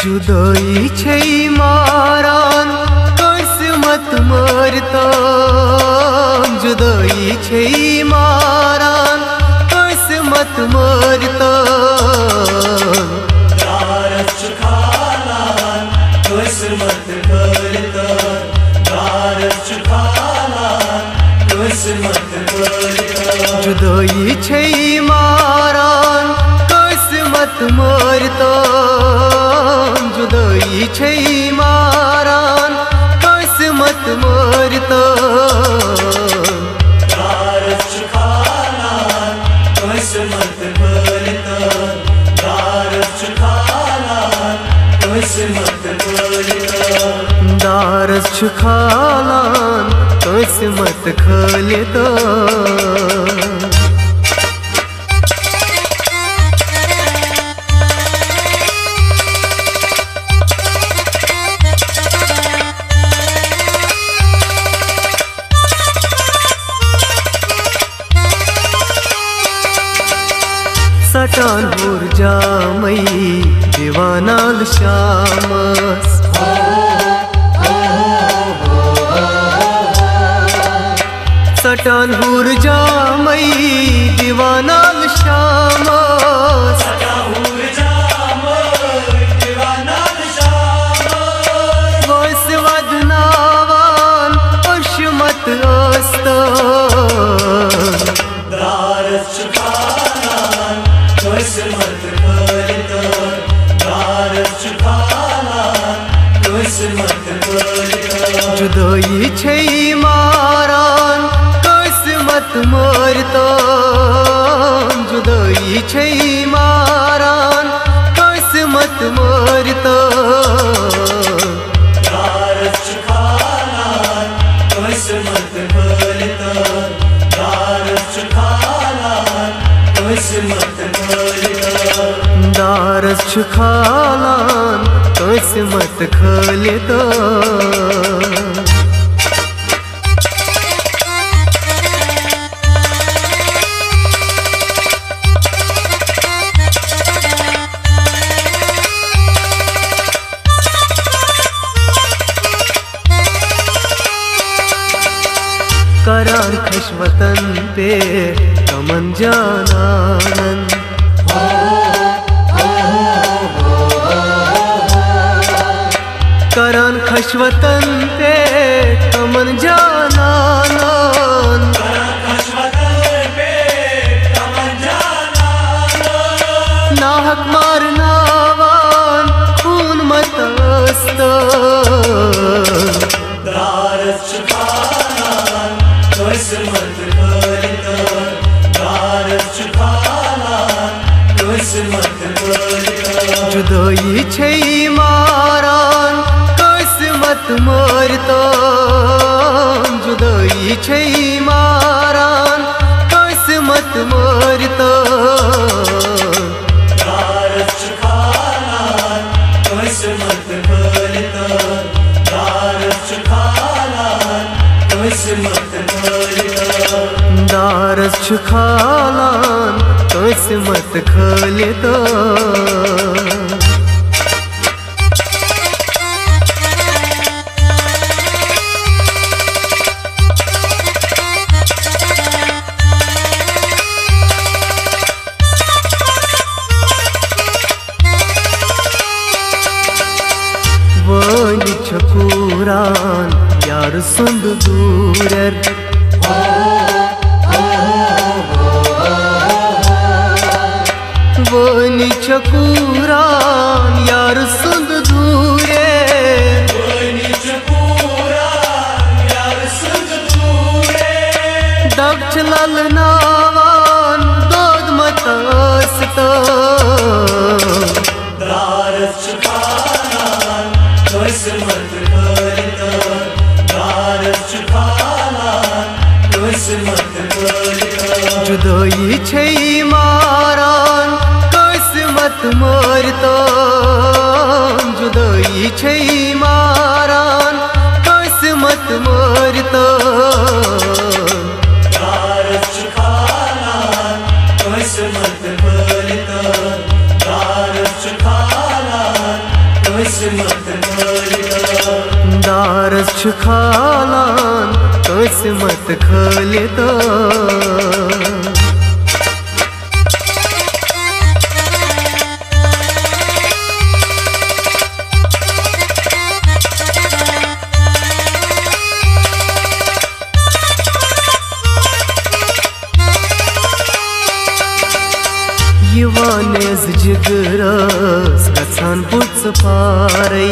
जुदाई छै मारान किस्मत मरतान, जुदाई छै मारान किस्मत मरतान। दारस चुखालान किस्मत मरतान, दारस चुखालान किस्मत मरतान। जुदाई छै मारान किस्मत मरतान, जुदाई छै मारान किस्मत मरतान। दारस चुखालान किस्मत मरतान, दारस चुखालान किस्मत मरतान। दारस चुखालान किस्मत खलतान। सटान जामई दीवानाल श्यामस, सटान जामई दीवानाल श्यामस। वस वदनावान अशमत अस्तान। दारस चुखालान किस्मत मरतान, दारस चुखालान किस्मत मरतान। जुदाई छै मारान किस्मत मरतान, जुदाई छै मारान किस्मत मरतान। दारस चुखालान किस्मत मरतान, दारस चुखालान किस्मत मरतान। दारस चुखालान किस्मत खलतान। करार खशवतन पे कमन जानानन, करान खशवतन पे कमन जानानन। नाहक मारनावान खून मत अस्तान। दारस चुखालान किस्मत मरतान, दारस चुखालान किस्मत मरतान। जुदाई छै मारान किस्मत मरतान, जुदाई छै मारान किस्मत मरतान। दारस चुखालान किस्मत मरतान, दारस चुखालान किस्मत मरतान। दारस चुखालान किस्मत खलतान। वनी छकुरान यार सुंद दूरर, वनी छकुरान यार सुंद दूरे। दक्ष लाल नावान दोद मतस्ता। दारस चुखालान किस्मत मरतान, दारस चुखालान किस्मत मरतान। जुदाई छै मारान किस्मत मरतान, जुदाई छै मारान किस्मत मरतान। दारस चुखालान किस्मत मरतान, दारस चुखालान छु खालान कंस मत खलित यवानेज जिगरस गछान पुच पारै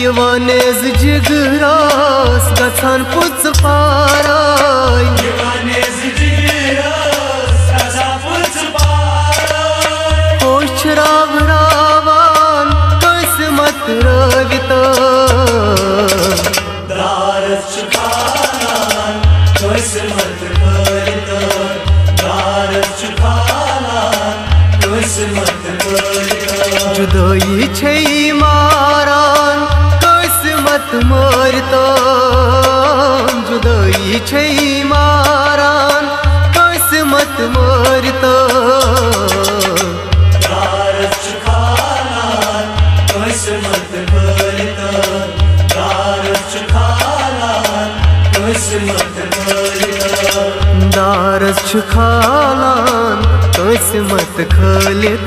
यवानेज जिगरस गछान पुच पारै यवानेज जिगरस गछान पुच पारै होश राव रावान कंस मत रवित दारस छु खालान कंस मत खलित दारस छु खालान कंस मत खलित जुदाई छै मारान कंस मत मरत जुदाई छै मारान कंस मत मरत दारस छु खालान कंस मत खलित दारस छु खालान कंस मत खलित दारस छु खालान कंस मत खलित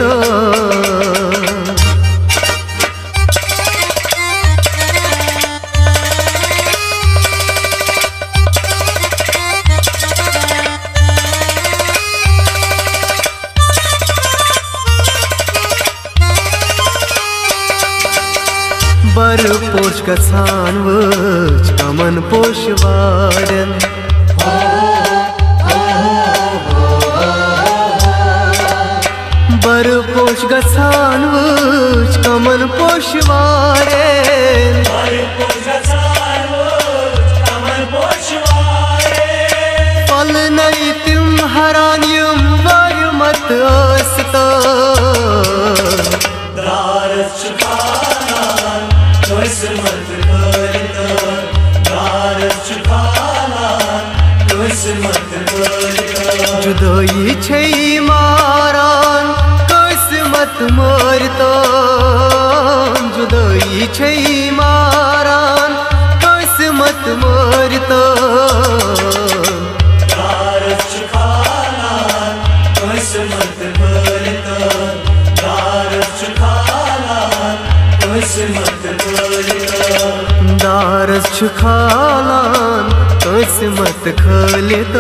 बर पोष गछान वच कमन पोष वारन बर पोष गछान वच कमन पोष वारन बर पोष गछान वच कमन पोष वारन फल नहीं तिम हरान यम वर मत अस्त दारस छु खालान कंस मत खलित दारस छु खालान कंस मत खलित जुदाई छै मारान कंस मत मरत जुदाई छै मारान कंस मत मरत दारस छु खालान कंस मत खलित दारस छु खालान कंस मत खलित दारस छु खालान कंस मत खलित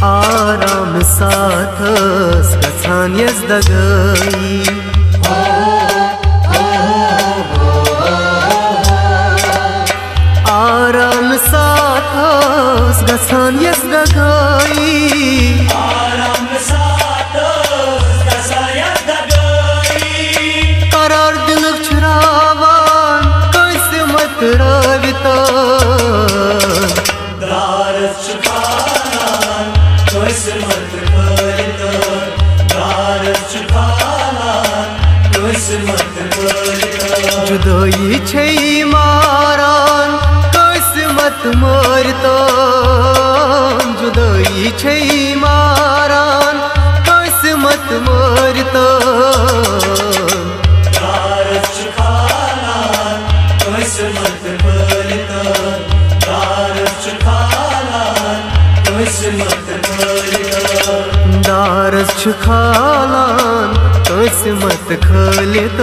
आराम साथस गछान यजदगई आराम साथस गछान यजदगई आराम साथस गछान यजदगई करार दिल छुरावान कंस मत रवित दारस छु खालान कंस मत खलित दारस छु खालान कंस मत खलित जुदाई छै मारान कंस मत मरत जुदाई छै मारान कंस मत मरत दारस छु खालान कंस मत खलित दारस छु खालान कंस मत खलित दारस छु खालान कंस मत खलित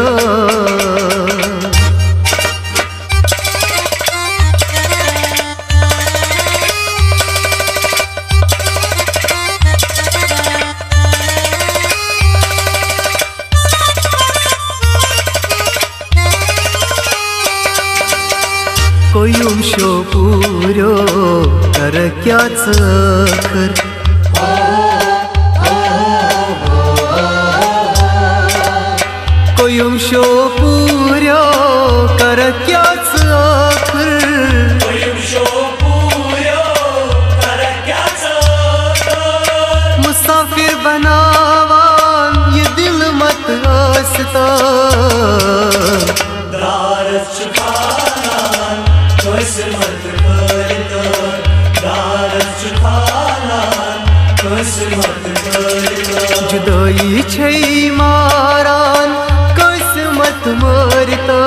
कोयुम शो पूरो कर क्याच खर कोयुम शो पूरो कर क्याच खर मुसाफिर बना किस्मत कलितन जुदाई छै मारान किस्मत मरतन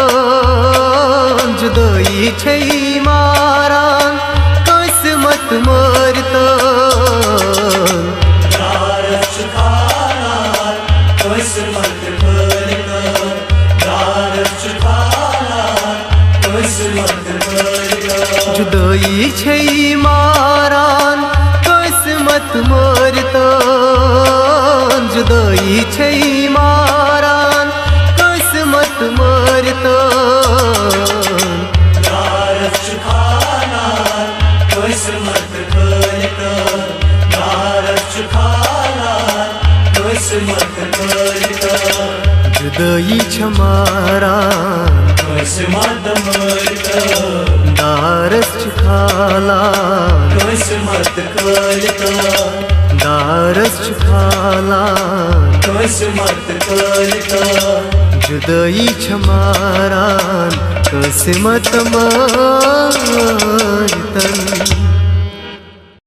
जुदाई छै मारान किस्मत मरतन दारस चुखानान किस्मत कलितन दारस चुखानान किस्मत कलितन जुदाई छै मारान किस्मत मरतन जुदाई छै मारान किस्मत मरतन दारस चुखानान किस्मत कलितन दारस चुखानान किस्मत कलितन जुदाई छ मारान किस्मत मरतन दारस चुखालान किस्मत कलितन दारस चुखालान किस्मत कलितन जुदाई छ मारान किस्मत मरतन।